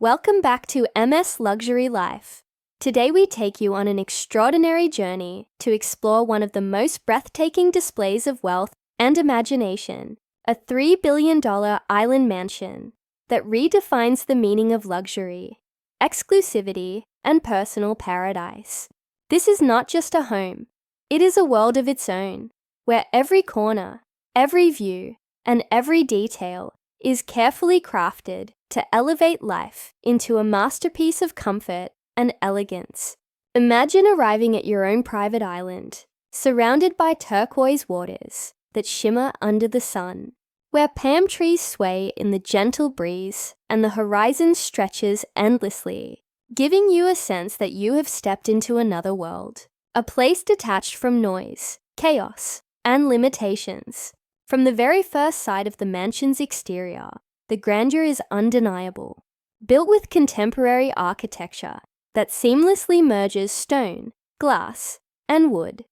Welcome back to MS Luxury Life. Today we take you on an extraordinary journey to explore one of the most breathtaking displays of wealth and imagination, a $3 billion island mansion that redefines the meaning of luxury, exclusivity, and personal paradise. This is not just a home, it is a world of its own, where every corner, every view, and every detail is carefully crafted to elevate life into a masterpiece of comfort and elegance. Imagine arriving at your own private island, surrounded by turquoise waters that shimmer under the sun, where palm trees sway in the gentle breeze and the horizon stretches endlessly, giving you a sense that you have stepped into another world, a place detached from noise, chaos, and limitations. From the very first sight of the mansion's exterior, the grandeur is undeniable. Built with contemporary architecture that seamlessly merges stone, glass, and wood,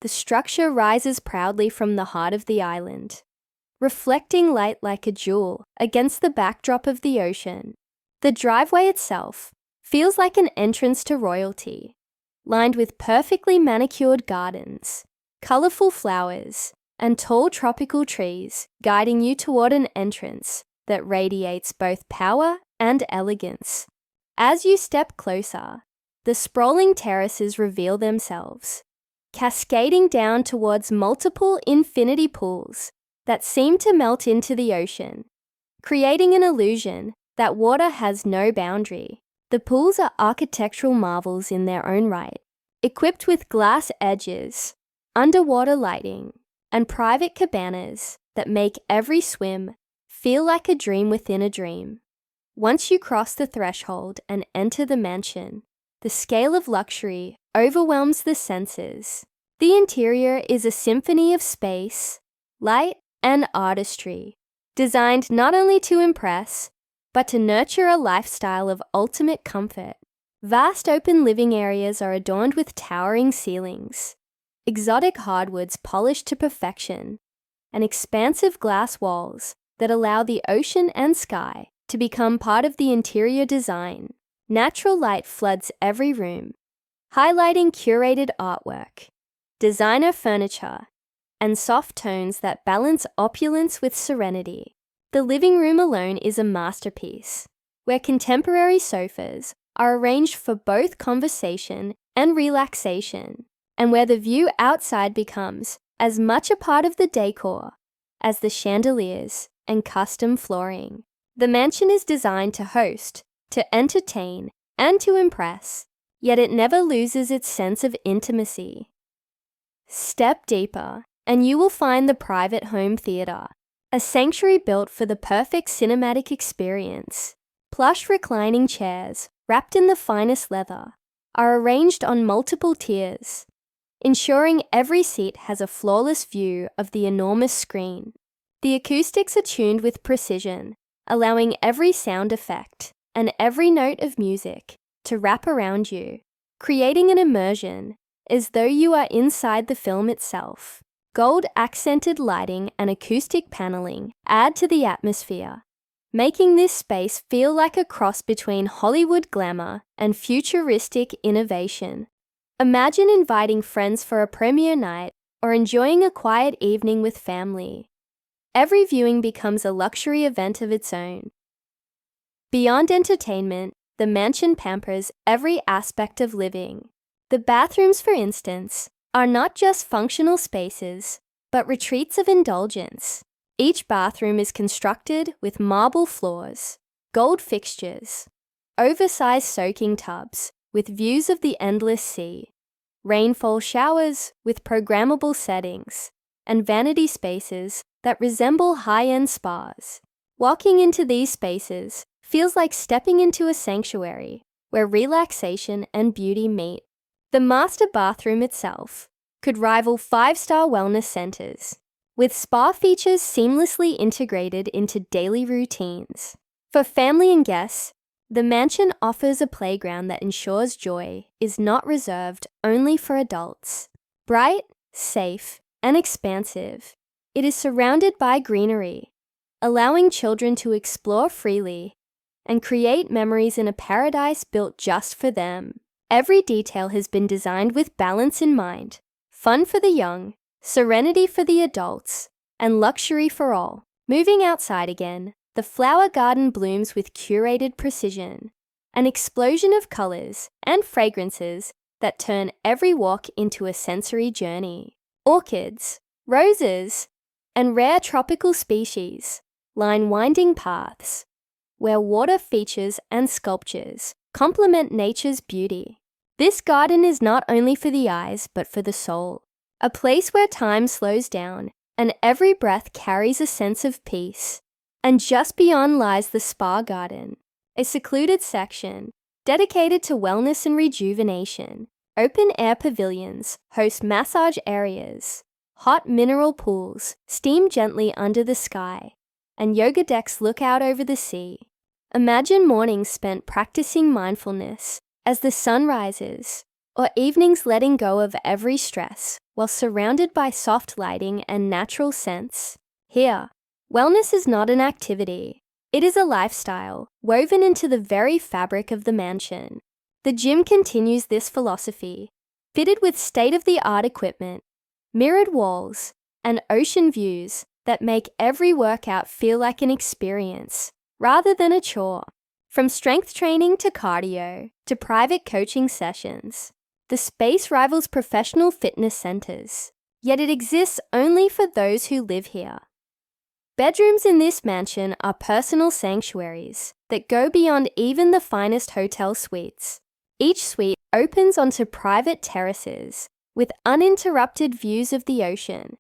the structure rises proudly from the heart of the island, reflecting light like a jewel against the backdrop of the ocean. The driveway itself feels like an entrance to royalty, lined with perfectly manicured gardens, colorful flowers, and tall tropical trees guiding you toward an entrance that radiates both power and elegance. As you step closer, the sprawling terraces reveal themselves, cascading down towards multiple infinity pools that seem to melt into the ocean, creating an illusion that water has no boundary. The pools are architectural marvels in their own right, equipped with glass edges, underwater lighting, and private cabanas that make every swim feel like a dream within a dream. Once you cross the threshold and enter the mansion, the scale of luxury overwhelms the senses. The interior is a symphony of space, light, and artistry, designed not only to impress, but to nurture a lifestyle of ultimate comfort. Vast open living areas are adorned with towering ceilings, exotic hardwoods polished to perfection, and expansive glass walls that allow the ocean and sky to become part of the interior design. Natural light floods every room, highlighting curated artwork, designer furniture, and soft tones that balance opulence with serenity. The living room alone is a masterpiece, where contemporary sofas are arranged for both conversation and relaxation, and where the view outside becomes as much a part of the decor as the chandeliers and custom flooring. The mansion is designed to host, to entertain, and to impress, yet it never loses its sense of intimacy. Step deeper, and you will find the private home theater, a sanctuary built for the perfect cinematic experience. Plush reclining chairs, wrapped in the finest leather, are arranged on multiple tiers, ensuring every seat has a flawless view of the enormous screen. The acoustics are tuned with precision, allowing every sound effect and every note of music to wrap around you, creating an immersion as though you are inside the film itself. Gold-accented lighting and acoustic paneling add to the atmosphere, making this space feel like a cross between Hollywood glamour and futuristic innovation. Imagine inviting friends for a premiere night or enjoying a quiet evening with family. Every viewing becomes a luxury event of its own. Beyond entertainment, the mansion pampers every aspect of living. The bathrooms, for instance, are not just functional spaces, but retreats of indulgence. Each bathroom is constructed with marble floors, gold fixtures, oversized soaking tubs with views of the endless sea, rainfall showers with programmable settings, and vanity spaces that resemble high-end spas. Walking into these spaces feels like stepping into a sanctuary where relaxation and beauty meet. The master bathroom itself could rival five-star wellness centers, with spa features seamlessly integrated into daily routines. For family and guests, the mansion offers a playground that ensures joy is not reserved only for adults. Bright, safe, and expansive, it is surrounded by greenery, allowing children to explore freely and create memories in a paradise built just for them. Every detail has been designed with balance in mind: fun for the young, serenity for the adults, and luxury for all. Moving outside again, the flower garden blooms with curated precision, an explosion of colors and fragrances that turn every walk into a sensory journey. Orchids, roses, and rare tropical species line winding paths, where water features and sculptures complement nature's beauty. This garden is not only for the eyes but for the soul, a place where time slows down and every breath carries a sense of peace. And just beyond lies the spa garden, a secluded section dedicated to wellness and rejuvenation. Open-air pavilions host massage areas, hot mineral pools steam gently under the sky, and yoga decks look out over the sea. Imagine mornings spent practicing mindfulness as the sun rises, or evenings letting go of every stress while surrounded by soft lighting and natural scents. Here, wellness is not an activity. It is a lifestyle woven into the very fabric of the mansion. The gym continues this philosophy, fitted with state-of-the-art equipment, mirrored walls, and ocean views that make every workout feel like an experience rather than a chore. From strength training to cardio to private coaching sessions, the space rivals professional fitness centers, yet it exists only for those who live here. Bedrooms in this mansion are personal sanctuaries that go beyond even the finest hotel suites. Each suite opens onto private terraces with uninterrupted views of the ocean,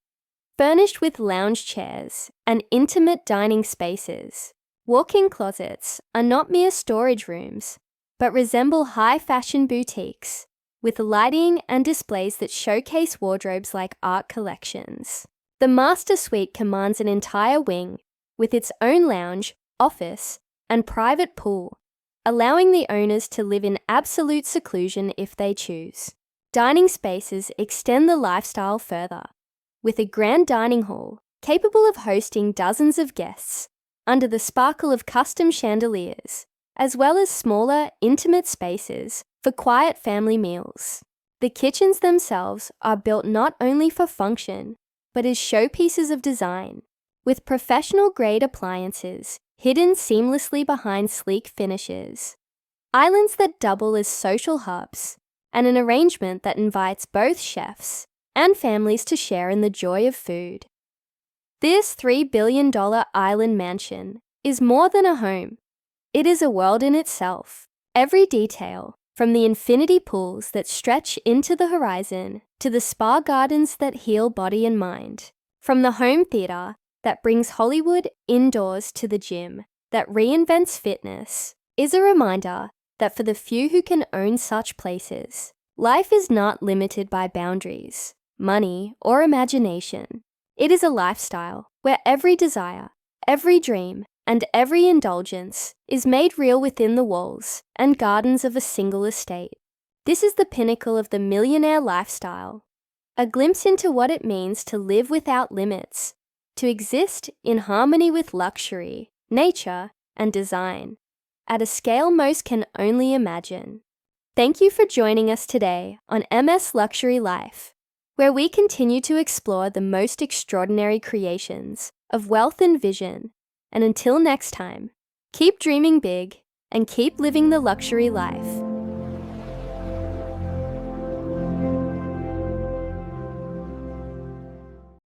furnished with lounge chairs and intimate dining spaces. Walk-in closets are not mere storage rooms, but resemble high-fashion boutiques, with lighting and displays that showcase wardrobes like art collections. The master suite commands an entire wing, with its own lounge, office, and private pool, allowing the owners to live in absolute seclusion if they choose. Dining spaces extend the lifestyle further, with a grand dining hall capable of hosting dozens of guests under the sparkle of custom chandeliers, as well as smaller, intimate spaces for quiet family meals. The kitchens themselves are built not only for function, but as showpieces of design, with professional-grade appliances hidden seamlessly behind sleek finishes, islands that double as social hubs, and an arrangement that invites both chefs and families to share in the joy of food. This $3 billion island mansion is more than a home. It is a world in itself. Every detail, from the infinity pools that stretch into the horizon to the spa gardens that heal body and mind, from the home theater that brings Hollywood indoors to the gym that reinvents fitness, is a reminder that for the few who can own such places, life is not limited by boundaries, money, or imagination. It is a lifestyle where every desire, every dream, and every indulgence is made real within the walls and gardens of a single estate. This is the pinnacle of the millionaire lifestyle, a glimpse into what it means to live without limits, to exist in harmony with luxury, nature, and design, at a scale most can only imagine. Thank you for joining us today on MS Luxury Life, where we continue to explore the most extraordinary creations of wealth and vision. And until next time, keep dreaming big and keep living the luxury life.